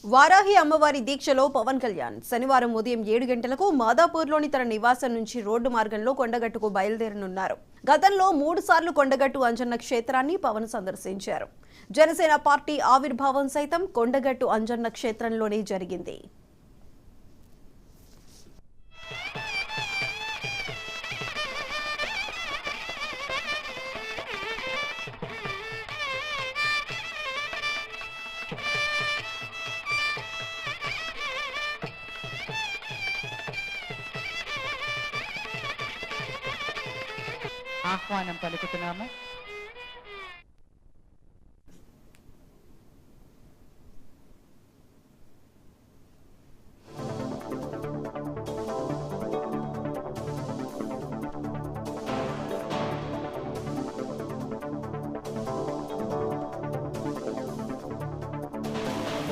వారాహి అమ్మవారి దీక్షలో పవన్ కళ్యాణ్ శనివారం ఉదయం 7 గంటలకు మాదాపూర్లోని తన నివాసం నుంచి రోడ్డు మార్గంలో కొండగట్టుకు బయలుదేరనున్నారు. గతంలో 3 సార్లు కొండగట్టు అంజన్న క్షేత్రాన్ని పవన్ సందర్శించారు. జనసేన పార్టీ ఆవిర్భావం సైతం కొండగట్టు అంజన్న క్షేత్రంలోనే జరిగింది. ఆహ్వానం పలుకుతున్నాము.